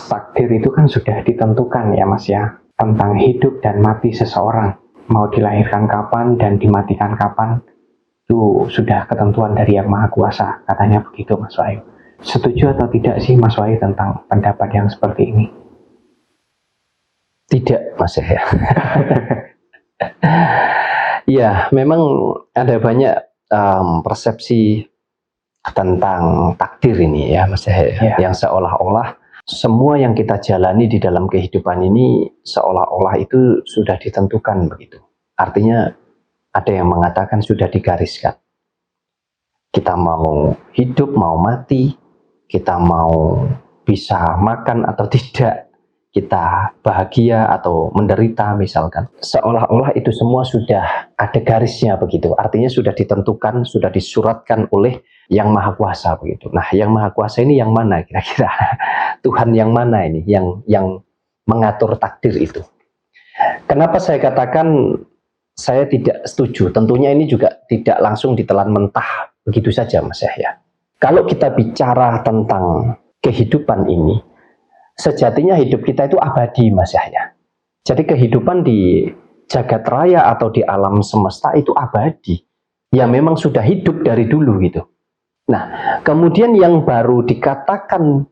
Atas takdir itu kan sudah ditentukan ya Mas ya, tentang hidup dan mati seseorang, mau dilahirkan kapan dan dimatikan kapan, itu sudah ketentuan dari Yang Maha Kuasa, katanya begitu Mas Wahyu. Setuju atau tidak sih Mas Wahyu tentang pendapat yang seperti ini? Tidak Mas ya. Ya, memang ada banyak persepsi tentang takdir ini ya Mas ya, yang seolah-olah semua yang kita jalani di dalam kehidupan ini seolah-olah itu sudah ditentukan begitu. Artinya ada yang mengatakan sudah digariskan. Kita mau hidup, mau mati, kita mau bisa makan atau tidak, kita bahagia atau menderita misalkan. Seolah-olah itu semua sudah ada garisnya begitu. Artinya sudah ditentukan, sudah disuratkan oleh Yang Maha Kuasa begitu. Nah, Yang Maha Kuasa ini yang mana kira-kira? Tuhan yang mana ini yang mengatur takdir itu? Kenapa saya katakan saya tidak setuju? Tentunya ini juga tidak langsung ditelan mentah begitu saja Mas Yahya. Kalau kita bicara tentang kehidupan ini, sejatinya hidup kita itu abadi Mas Yahya. Jadi kehidupan di jagat raya atau di alam semesta itu abadi. Ya memang sudah hidup dari dulu gitu. Nah, kemudian yang baru dikatakan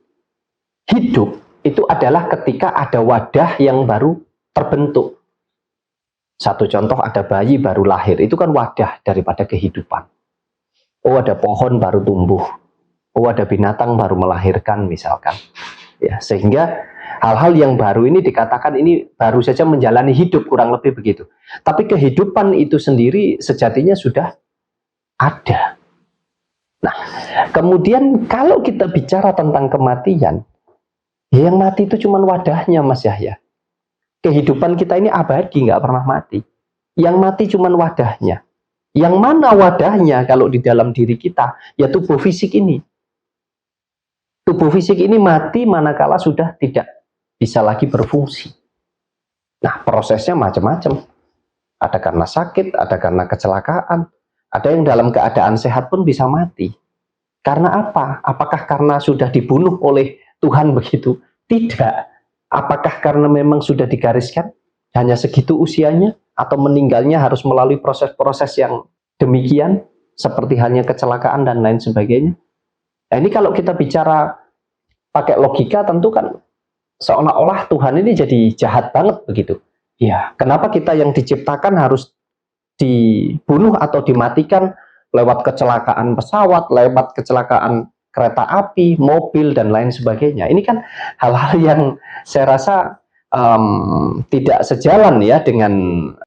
hidup itu adalah ketika ada wadah yang baru terbentuk. Satu contoh, ada bayi baru lahir, itu kan wadah daripada kehidupan. Oh, ada pohon baru tumbuh. Oh, ada binatang baru melahirkan misalkan. Ya, sehingga hal-hal yang baru ini dikatakan ini baru saja menjalani hidup, kurang lebih begitu. Tapi kehidupan itu sendiri sejatinya sudah ada. Nah, kemudian kalau kita bicara tentang kematian, yang mati itu cuma wadahnya Mas Yahya. Kehidupan kita ini abadi, nggak pernah mati. Yang mati cuma wadahnya. Yang mana wadahnya kalau di dalam diri kita? Ya tubuh fisik ini. Tubuh fisik ini mati manakala sudah tidak bisa lagi berfungsi. Nah, prosesnya macam-macam. Ada karena sakit, ada karena kecelakaan. Ada yang dalam keadaan sehat pun bisa mati. Karena apa? Apakah karena sudah dibunuh oleh Tuhan begitu? Tidak. Apakah karena memang sudah digariskan hanya segitu usianya? Atau meninggalnya harus melalui proses-proses yang demikian? Seperti hanya kecelakaan dan lain sebagainya? Nah, ini kalau kita bicara pakai logika tentu kan seolah-olah Tuhan ini jadi jahat banget begitu. Ya, kenapa kita yang diciptakan harus dibunuh atau dimatikan lewat kecelakaan pesawat, lewat kecelakaan kereta api, mobil, dan lain sebagainya. Ini kan hal-hal yang saya rasa tidak sejalan ya dengan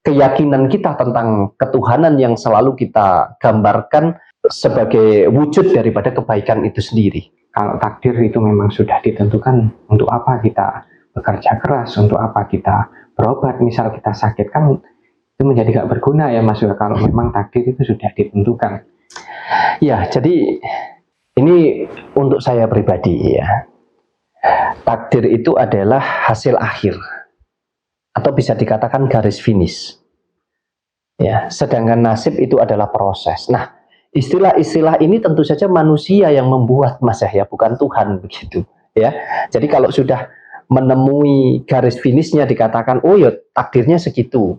keyakinan kita tentang ketuhanan yang selalu kita gambarkan sebagai wujud daripada kebaikan itu sendiri. Kalau takdir itu memang sudah ditentukan, untuk apa kita bekerja keras, untuk apa kita berobat, misal kita sakit, kan itu menjadi gak berguna ya Mas, kalau memang takdir itu sudah ditentukan. Ya, jadi ini untuk saya pribadi ya. Takdir itu adalah hasil akhir atau bisa dikatakan garis finish. Ya, sedangkan nasib itu adalah proses. Nah, istilah-istilah ini tentu saja manusia yang membuat Mas Yahya, bukan Tuhan begitu ya. Jadi kalau sudah menemui garis finishnya dikatakan, oh ya takdirnya segitu.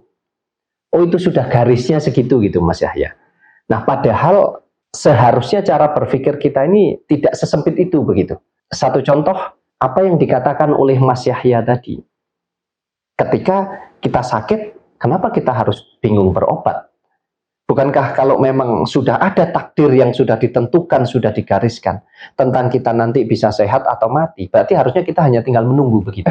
Oh itu sudah garisnya segitu gitu Mas Yahya. Nah padahal seharusnya cara berpikir kita ini tidak sesempit itu begitu. Satu contoh apa yang dikatakan oleh Mas Yahya tadi. Ketika kita sakit, kenapa kita harus bingung berobat? Bukankah kalau memang sudah ada takdir yang sudah ditentukan, sudah digariskan tentang kita nanti bisa sehat atau mati, berarti harusnya kita hanya tinggal menunggu begitu.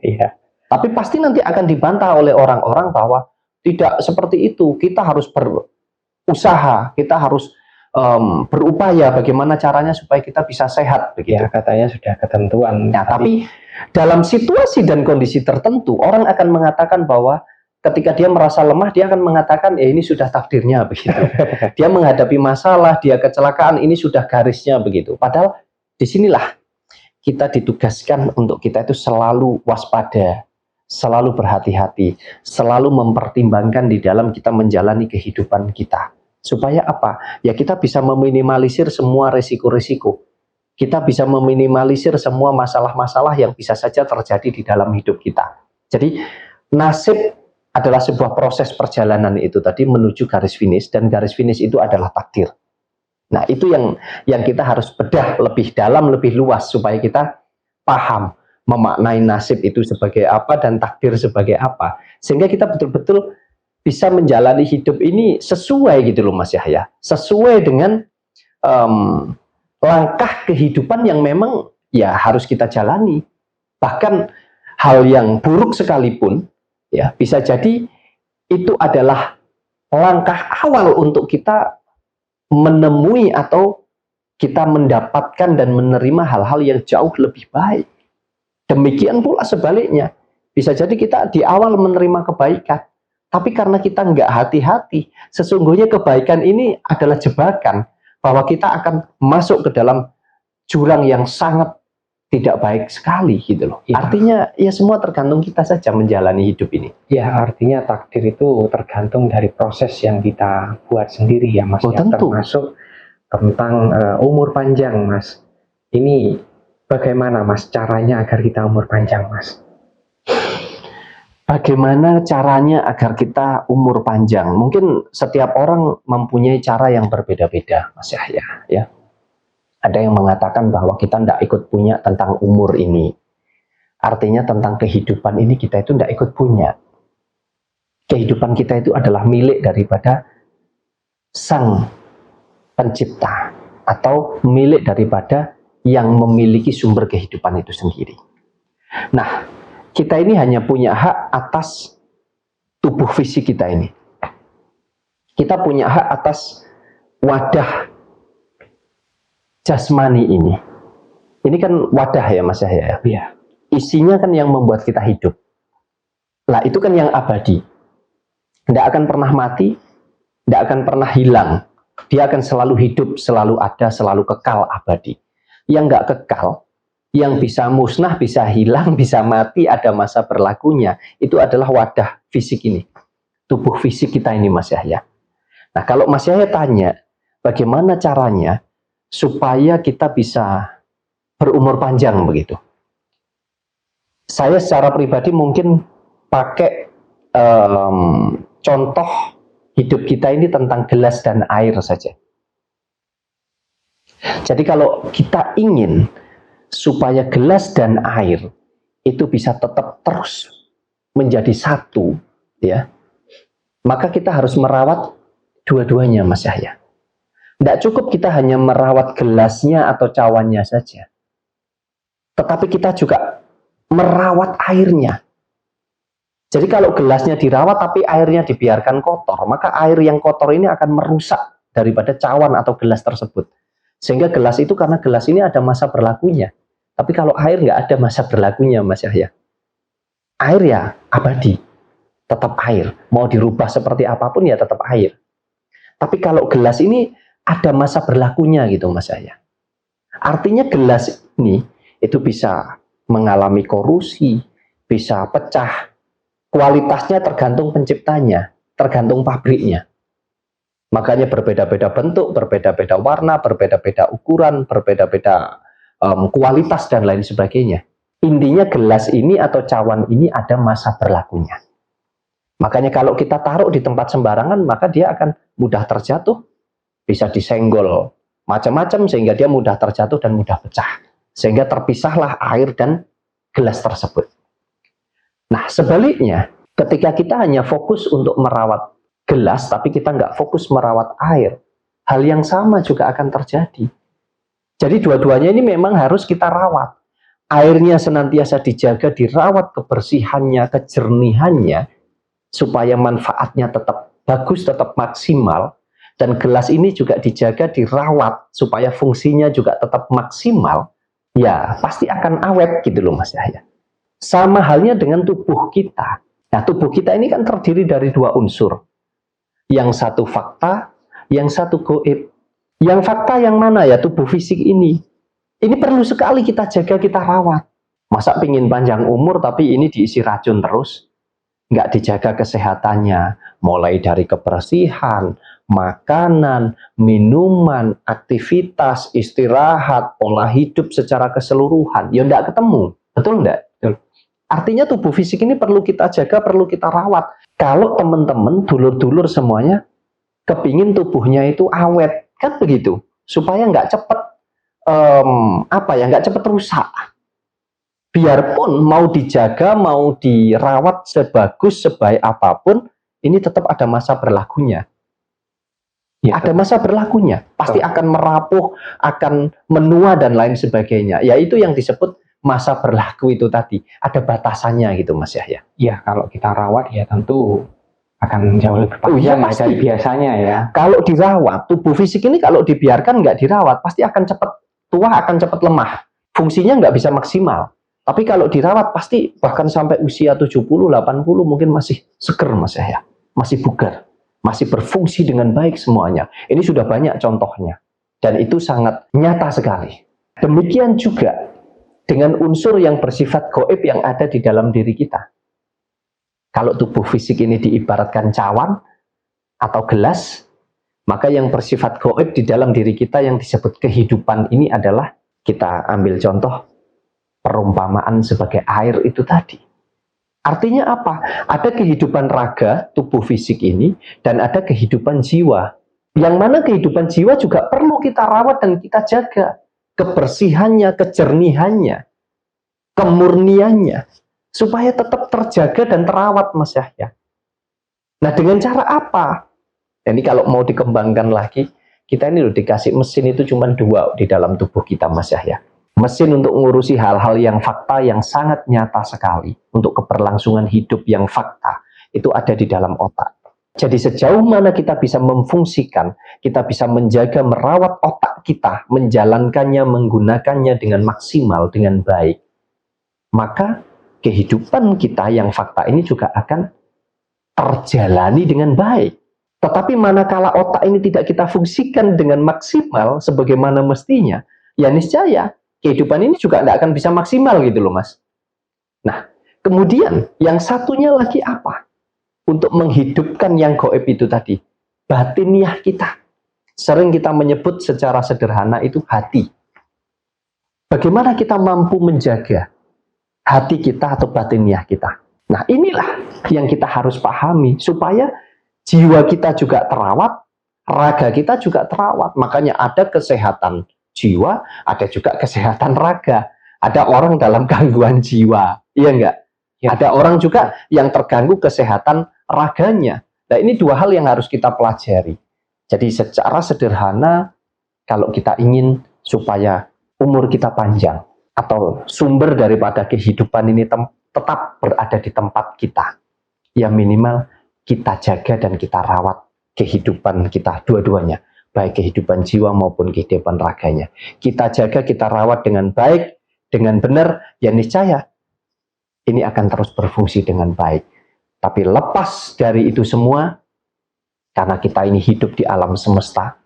Iya. Tapi pasti nanti akan dibantah oleh orang-orang bahwa tidak seperti itu, kita harus berusaha, kita harus berupaya bagaimana caranya supaya kita bisa sehat begitu. Ya, katanya sudah ketentuan. Nah, tapi dalam situasi dan kondisi tertentu, orang akan mengatakan bahwa ketika dia merasa lemah, dia akan mengatakan, ya ini sudah takdirnya begitu. Dia menghadapi masalah, dia kecelakaan, ini sudah garisnya begitu. Padahal disinilah kita ditugaskan untuk kita itu selalu waspada, selalu berhati-hati, selalu mempertimbangkan di dalam kita menjalani kehidupan kita. Supaya apa? Ya kita bisa meminimalisir semua resiko-resiko. kita bisa meminimalisir semua masalah-masalah yang bisa saja terjadi di dalam hidup kita. Jadi nasib adalah sebuah proses perjalanan itu tadi menuju garis finish, dan garis finish itu adalah takdir. Nah, itu yang kita harus bedah lebih dalam, lebih luas, supaya kita paham memaknai nasib itu sebagai apa dan takdir sebagai apa, sehingga kita betul-betul bisa menjalani hidup ini sesuai gitu loh Mas Yahya, sesuai dengan langkah kehidupan yang memang ya harus kita jalani. Bahkan hal yang buruk sekalipun ya bisa jadi itu adalah langkah awal untuk kita menemui atau kita mendapatkan dan menerima hal-hal yang jauh lebih baik. Demikian pula sebaliknya, bisa jadi kita di awal menerima kebaikan, tapi karena kita nggak hati-hati, sesungguhnya kebaikan ini adalah jebakan, bahwa kita akan masuk ke dalam jurang yang sangat tidak baik sekali gitu loh. Ya. Artinya ya semua tergantung kita saja menjalani hidup ini. Ya, artinya takdir itu tergantung dari proses yang kita buat sendiri ya Mas. Oh, ya, tentu. Termasuk tentang umur panjang Mas. Ini bagaimana Mas caranya agar kita umur panjang Mas? Bagaimana caranya agar kita umur panjang? Mungkin setiap orang mempunyai cara yang berbeda-beda Mas Yahya ya. Ada yang mengatakan bahwa kita tidak ikut punya tentang umur ini. Artinya tentang kehidupan ini kita itu tidak ikut punya. Kehidupan kita itu adalah milik daripada Sang Pencipta, atau milik daripada yang memiliki sumber kehidupan itu sendiri. Nah, kita ini hanya punya hak atas tubuh fisik kita ini. Kita punya hak atas wadah jasmani ini. Ini kan wadah ya Mas Yahya. Ya. Isinya kan yang membuat kita hidup. Nah, itu kan yang abadi. Tidak akan pernah mati, tidak akan pernah hilang. Dia akan selalu hidup, selalu ada, selalu kekal abadi. Yang nggak kekal, yang bisa musnah, bisa hilang, bisa mati, ada masa berlakunya, itu adalah wadah fisik ini. Tubuh fisik kita ini Mas Yahya. Nah, kalau Mas Yahya tanya, bagaimana caranya supaya kita bisa berumur panjang begitu? Saya secara pribadi mungkin pakai contoh hidup kita ini tentang gelas dan air saja. Jadi kalau kita ingin supaya gelas dan air itu bisa tetap terus menjadi satu, ya, maka kita harus merawat dua-duanya Mas Yahya. Tidak cukup kita hanya merawat gelasnya atau cawannya saja, tetapi kita juga merawat airnya. Jadi kalau gelasnya dirawat tapi airnya dibiarkan kotor, maka air yang kotor ini akan merusak daripada cawan atau gelas tersebut. Sehingga gelas itu, karena gelas ini ada masa berlakunya. Tapi kalau air nggak ada masa berlakunya Mas Yahya. Air ya abadi, tetap air. Mau dirubah seperti apapun ya tetap air. Tapi kalau gelas ini ada masa berlakunya gitu Mas Yahya. Artinya gelas ini itu bisa mengalami korosi, bisa pecah. Kualitasnya tergantung penciptanya, tergantung pabriknya. Makanya berbeda-beda bentuk, berbeda-beda warna, berbeda-beda ukuran, berbeda-beda kualitas dan lain sebagainya. Intinya gelas ini atau cawan ini ada masa berlakunya. Makanya kalau kita taruh di tempat sembarangan, maka dia akan mudah terjatuh, bisa disenggol macam-macam sehingga dia mudah terjatuh dan mudah pecah. Sehingga terpisahlah air dan gelas tersebut. Nah, sebaliknya, ketika kita hanya fokus untuk merawat gelas, tapi kita nggak fokus merawat air, hal yang sama juga akan terjadi. Jadi dua-duanya ini memang harus kita rawat. Airnya senantiasa dijaga, dirawat kebersihannya, kejernihannya, supaya manfaatnya tetap bagus, tetap maksimal. Dan gelas ini juga dijaga, dirawat, supaya fungsinya juga tetap maksimal. Ya, pasti akan awet gitu loh Mas Yahya. Sama halnya dengan tubuh kita. Nah, tubuh kita ini kan terdiri dari dua unsur. Yang satu fakta, yang satu goib. Yang fakta yang mana ya? Tubuh fisik ini. Ini perlu sekali kita jaga, kita rawat. Masa pingin panjang umur tapi ini diisi racun terus? Nggak dijaga kesehatannya. Mulai dari kebersihan, makanan, minuman, aktivitas, istirahat, pola hidup secara keseluruhan, ya enggak ketemu. Betul enggak? Betul. Artinya tubuh fisik ini perlu kita jaga, perlu kita rawat. Kalau teman-teman, dulur-dulur semuanya, kepingin tubuhnya itu awet, kan begitu, supaya nggak cepet nggak cepet rusak. Biarpun mau dijaga, mau dirawat sebagus, sebaik apapun, ini tetap ada masa berlakunya. Ya, ada masa berlakunya, pasti akan merapuh, akan menua dan lain sebagainya. Ya itu yang disebut masa berlaku itu tadi, ada batasannya gitu Mas Yahya. Ya kalau kita rawat ya tentu akan jauh lebih panjang dari biasanya ya. Kalau dirawat, tubuh fisik ini kalau dibiarkan nggak dirawat, pasti akan cepat tua, akan cepat lemah. Fungsinya nggak bisa maksimal. Tapi kalau dirawat, pasti bahkan sampai usia 70, 80 mungkin masih seger Mas Yahya. Masih bugar, masih berfungsi dengan baik semuanya. Ini sudah banyak contohnya. Dan itu sangat nyata sekali. Demikian juga dengan unsur yang bersifat gaib yang ada di dalam diri kita. Kalau tubuh fisik ini diibaratkan cawan atau gelas, maka yang bersifat gaib di dalam diri kita yang disebut kehidupan ini adalah, kita ambil contoh perumpamaan sebagai air itu tadi. Artinya apa? Ada kehidupan raga, tubuh fisik ini, dan ada kehidupan jiwa. Yang mana kehidupan jiwa juga perlu kita rawat dan kita jaga. Kebersihannya, kejernihannya, kemurniannya, supaya tetap terjaga dan terawat Mas Yahya. Nah dengan cara apa? Ini kalau mau dikembangkan lagi, kita ini loh dikasih mesin itu cuma 2 di dalam tubuh kita Mas Yahya. Mesin untuk mengurusi hal-hal yang fakta yang sangat nyata sekali. Untuk keberlangsungan hidup yang fakta, itu ada di dalam otak. Jadi sejauh mana kita bisa memfungsikan, kita bisa menjaga, merawat otak kita, menjalankannya, menggunakannya dengan maksimal, dengan baik, maka kehidupan kita yang fakta ini juga akan terjalani dengan baik. Tetapi manakala otak ini tidak kita fungsikan dengan maksimal sebagaimana mestinya, ya niscaya kehidupan ini juga tidak akan bisa maksimal gitu loh Mas. Nah, kemudian yang satunya lagi apa? Untuk menghidupkan yang gaib itu tadi, batiniah kita. Sering kita menyebut secara sederhana itu hati. Bagaimana kita mampu menjaga hati kita atau batiniah kita? Nah, inilah yang kita harus pahami supaya jiwa kita juga terawat, raga kita juga terawat. Makanya ada kesehatan jiwa, ada juga kesehatan raga. Ada orang dalam gangguan jiwa, iya enggak? Ya. Ada orang juga yang terganggu kesehatan raganya. Nah ini 2 hal yang harus kita pelajari. Jadi secara sederhana, kalau kita ingin supaya umur kita panjang, atau sumber daripada kehidupan ini tetap berada di tempat kita, ya minimal kita jaga dan kita rawat kehidupan kita dua-duanya. Baik kehidupan jiwa maupun kehidupan raganya. Kita jaga, kita rawat dengan baik, dengan benar, ya niscaya ini akan terus berfungsi dengan baik. Tapi lepas dari itu semua, karena kita ini hidup di alam semesta,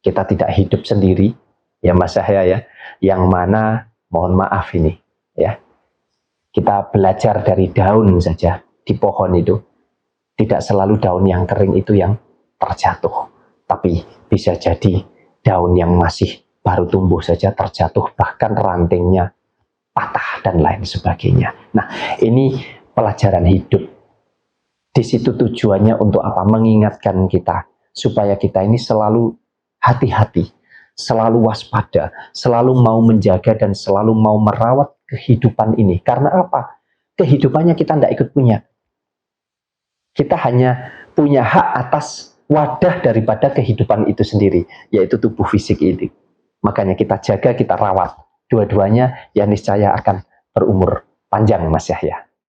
kita tidak hidup sendiri, ya Mas Yahya ya, yang mana, mohon maaf ini, ya, kita belajar dari daun saja di pohon itu, tidak selalu daun yang kering itu yang terjatuh. Tapi bisa jadi daun yang masih baru tumbuh saja terjatuh, bahkan rantingnya patah dan lain sebagainya. Nah, ini pelajaran hidup. Di situ tujuannya untuk apa? Mengingatkan kita supaya kita ini selalu hati-hati, selalu waspada, selalu mau menjaga dan selalu mau merawat kehidupan ini. Karena apa? Kehidupannya kita tidak ikut punya. Kita hanya punya hak atas wadah daripada kehidupan itu sendiri, yaitu tubuh fisik ini. Makanya kita jaga, kita rawat. Dua-duanya ya niscaya akan berumur panjang Mas Yahya.